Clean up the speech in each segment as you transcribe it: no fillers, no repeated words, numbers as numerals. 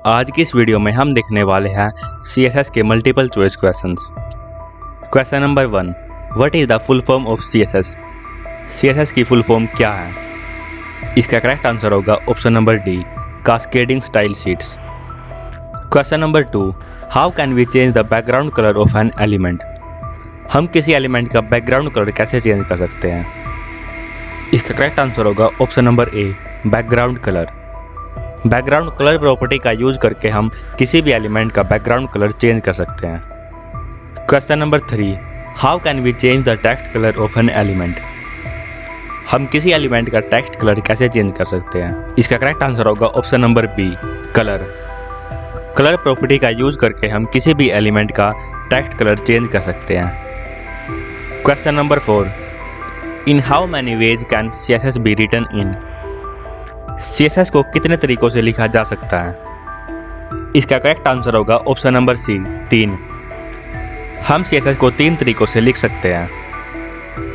आज की इस वीडियो में हम देखने वाले हैं CSS के multiple choice questions. Question number 1, what is the full form of CSS? CSS की फुल फॉर्म क्या है? इसका करेक्ट आंसर होगा option number D, cascading style sheets. Question number 2, how can we change the background colour of an element? हम किसी element का background colour कैसे change कर सकते हैं? इसका करेक्ट आंसर होगा ऑप्शन नंबर ए, background colour. Background colour property का यूज करके हम किसी भी एलिमेंट का बैकग्राउंड कलर चेंज कर सकते हैं। Question number 3, how can we change the text colour of an element? हम किसी एलिमेंट का टेक्स्ट कलर कैसे चेंज कर सकते हैं? इसका करेक्ट आंसर होगा option number B, colour. Colour property का यूज करके हम किसी भी एलिमेंट का टेक्स्ट कलर चेंज कर सकते हैं। Question number 4, in how many ways can CSS be written in? CSS को कितने तरीकों से लिखा जा सकता है? इसका करेक्ट आंसर होगा ऑप्शन नंबर सी, 3। हम CSS को 3 तरीकों से लिख सकते हैं।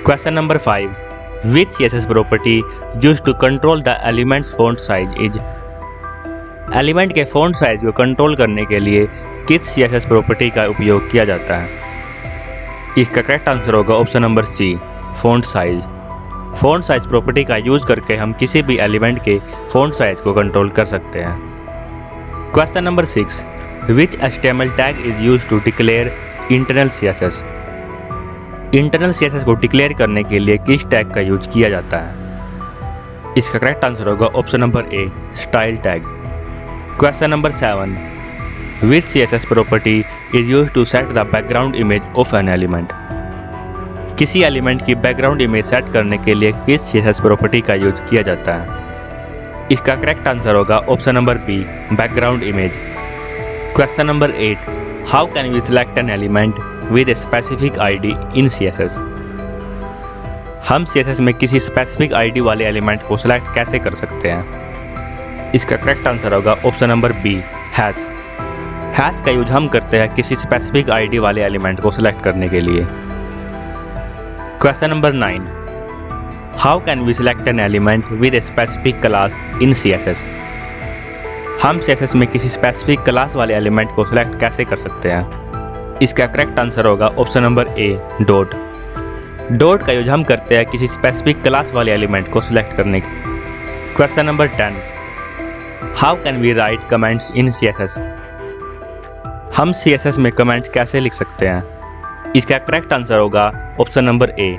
Question number 5, which CSS property used to control the elements font size is? Element के फॉन्ट साइज को कंट्रोल करने के लिए किस CSS प्रॉपर्टी का उपयोग किया जाता है? इसका करेक्ट आंसर होगा option number C, font size. Font size property का यूज करके हम किसी भी एलिमेंट के फॉन्ट साइज को कंट्रोल कर सकते हैं। Question number 6, which HTML tag is used to declare internal CSS? Internal CSS को डिक्लेयर करने के लिए किस टैग का यूज किया जाता है? इसका करेक्ट आंसर होगा option number A, style tag. Question number 7, which CSS property is used to set the background image of an element? किसी एलिमेंट की बैकग्राउंड इमेज सेट करने के लिए किस CSS प्रॉपर्टी का यूज किया जाता है? इसका करेक्ट आंसर होगा option number B, background image. Question number 8, how can we select an element with a specific ID in CSS? हम CSS में किसी स्पेसिफिक ID वाले एलिमेंट को सिलेक्ट कैसे कर सकते हैं? इसका करेक्ट आंसर होगा option number B, hash. Hash का यूज हम करते हैं किसी स्पेसिफिक ID वाले एलिमेंट को सिलेक्ट करने के लिए। Question number 9, how can we select an element with a specific class in CSS? हम CSS में किसी स्पेसिफिक क्लास वाले एलिमेंट को सिलेक्ट कैसे कर सकते हैं? इसका करेक्ट आंसर होगा option number A, dot. Dot का यूज हम करते हैं किसी स्पेसिफिक क्लास वाले एलिमेंट को सिलेक्ट करने के। Question number 10, how can we write comments in CSS? हम CSS में कमेंट्स कैसे लिख सकते हैं? इसका करेक्ट आंसर होगा ऑप्शन नंबर ए,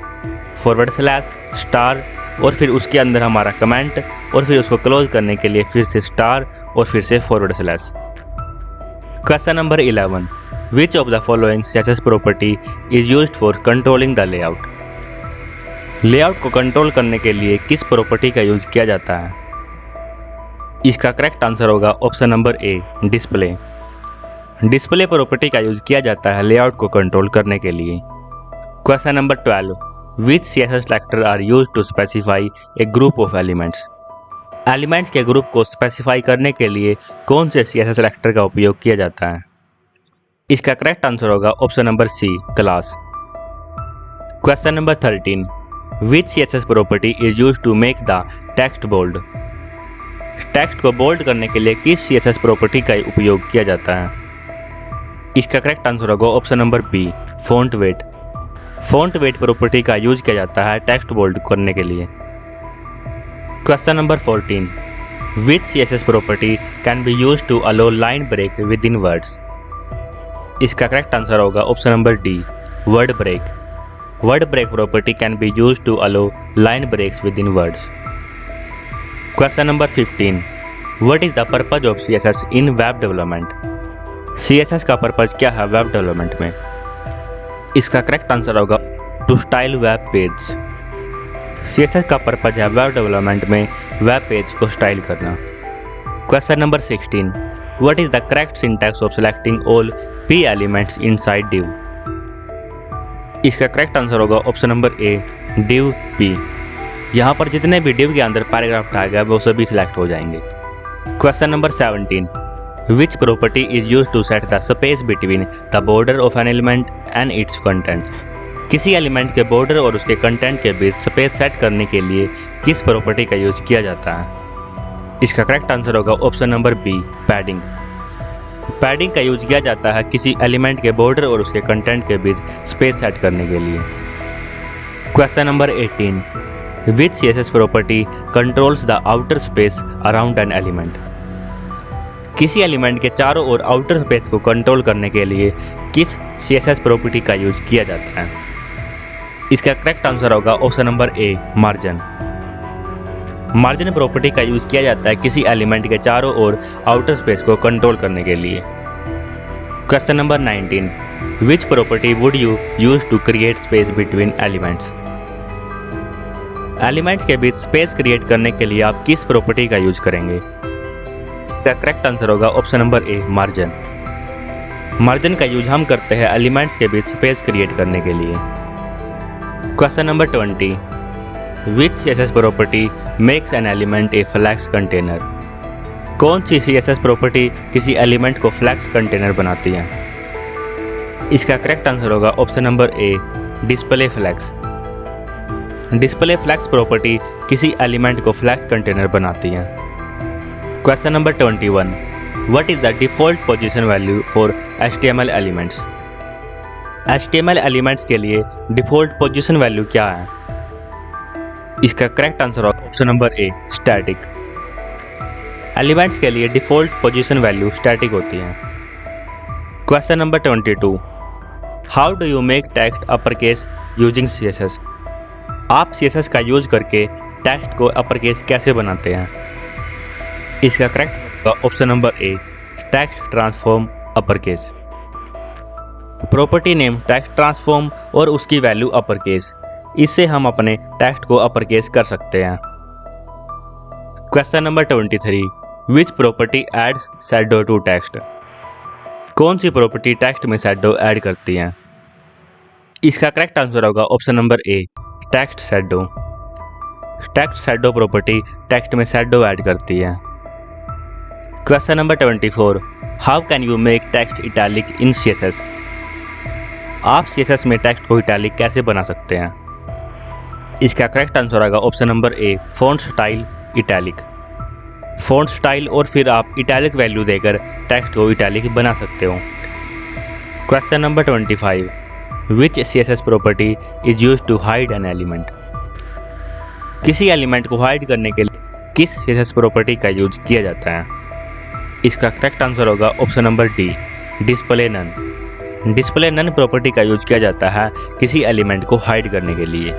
// स्टार और फिर उसके अंदर हमारा कमेंट और फिर उसको क्लोज करने के लिए फिर से स्टार और फिर से //। Question number 11, which of the following CSS property is used for controlling the layout? Layout को कंट्रोल करने के लिए किस प्रॉपर्टी का यूज किया जाता है? इसका करेक्ट आंसर होगा option number A, display. Display property का यूज किया जाता है लेआउट को कंट्रोल करने के लिए। Question number 12, which CSS selector are used to specify a group of elements? Elements के ग्रुप को स्पेसिफाई करने के लिए कौन से CSS सेलेक्टर का उपयोग किया जाता है? इसका करेक्ट आंसर होगा option number C, class. Question number 13, which CSS property is used to make the text bold? Text को बोल्ड करने के लिए किस CSS प्रॉपर्टी का उपयोग किया जाता है? इसका करेक्ट आंसर होगा option number B, font weight. Font weight property का यूज किया जाता है टेक्स्ट बोल्ड करने के लिए। Question number 14, which CSS property can be used to allow line break within words? इसका करेक्ट आंसर होगा option number D, word break. Word break property can be used to allow line breaks within words. Question number 15, what is the purpose of CSS in web development? CSS का purpose क्या है web development में? इसका correct answer होगा to style web page. CSS का purpose है web development में web page को स्टाइल करना। Question number 16, what is the correct syntax of selecting all P elements inside div? इसका करेक्ट आंसर होगा option number A, div P। यहाँ पर जितने भी div के अंदर पैराग्राफ टैग है वो सभी सिलेक्ट हो जाएंगे। Question number 17, which property is used to set the space between the border of an element and its content? किसी एलिमेंट के बॉर्डर और उसके कंटेंट के बीच स्पेस सेट करने के लिए किस प्रॉपर्टी का यूज किया जाता है? इसका करेक्ट आंसर होगा option number B, padding. Padding का यूज किया जाता है किसी एलिमेंट के बॉर्डर और उसके कंटेंट के बीच स्पेस सेट करने के लिए। Question number 18, which CSS property controls the outer space around an element? किसी एलिमेंट के चारों ओर आउटर स्पेस को कंट्रोल करने के लिए किस CSS प्रॉपर्टी का यूज किया जाता है? इसका करेक्ट आंसर होगा option number A, margin. Margin property का यूज किया जाता है किसी एलिमेंट के चारों ओर आउटर स्पेस को कंट्रोल करने के लिए। Question number 19, which property would you use to create space between elements? Elements के बीच स्पेस क्रिएट करने के लिए आप किस प्रॉपर्टी का यूज करेंगे? इसका करेक्ट आंसर होगा option number A, margin. Margin का यूज हम करते हैं एलिमेंट्स के बीच स्पेस क्रिएट करने के लिए। Question number 20, which CSS property makes an element a flex container? कौन सी CSS प्रॉपर्टी किसी एलिमेंट को फ्लैक्स कंटेनर बनाती है? इसका करेक्ट आंसर होगा option number A, display flex. Display flex property किसी एलिमेंट को फ्लैक्स कंटेनर बनाती है। Question number 21, what is the default position value for HTML elements? HTML elements के लिए डिफॉल्ट पोजीशन वैल्यू क्या है? इसका करेक्ट आंसर होगा ऑप्शन नंबर ए, स्टैटिक। एलिमेंट्स के लिए डिफॉल्ट पोजीशन वैल्यू स्टैटिक होती है। Question number 22, how do you make text upper case using CSS? आप CSS का यूज करके टेक्स्ट को अपर केस कैसे बनाते हैं? इसका करेक्ट होगा option number A, text transform upper case. Property name text transform और उसकी वैल्यू अपर केस, इससे हम अपने टेक्स्ट को अपर केस कर सकते हैं। Question number 23, which property adds shadow to text? कौन सी प्रॉपर्टी टेक्स्ट में शैडो ऐड करती है? इसका करेक्ट आंसर होगा option number A, text shadow. Text shadow property text में शैडो ऐड करती है। Question number 24, how can you make text italic in CSS? आप CSS में टेक्स्ट को इटैलिक कैसे बना सकते हैं? इसका करेक्ट आंसर होगा option number A, font style italic. Font style और फिर आप इटैलिक वैल्यू देकर टेक्स्ट को इटैलिक बना सकते हो। Question number 25, which CSS property is used to hide an element? किसी एलिमेंट को हाइड करने के लिए किस CSS प्रॉपर्टी का यूज किया जाता है? इसका करेक्ट आंसर होगा option number D, display none. Display none property का यूज किया जाता है किसी एलिमेंट को हाइड करने के लिए।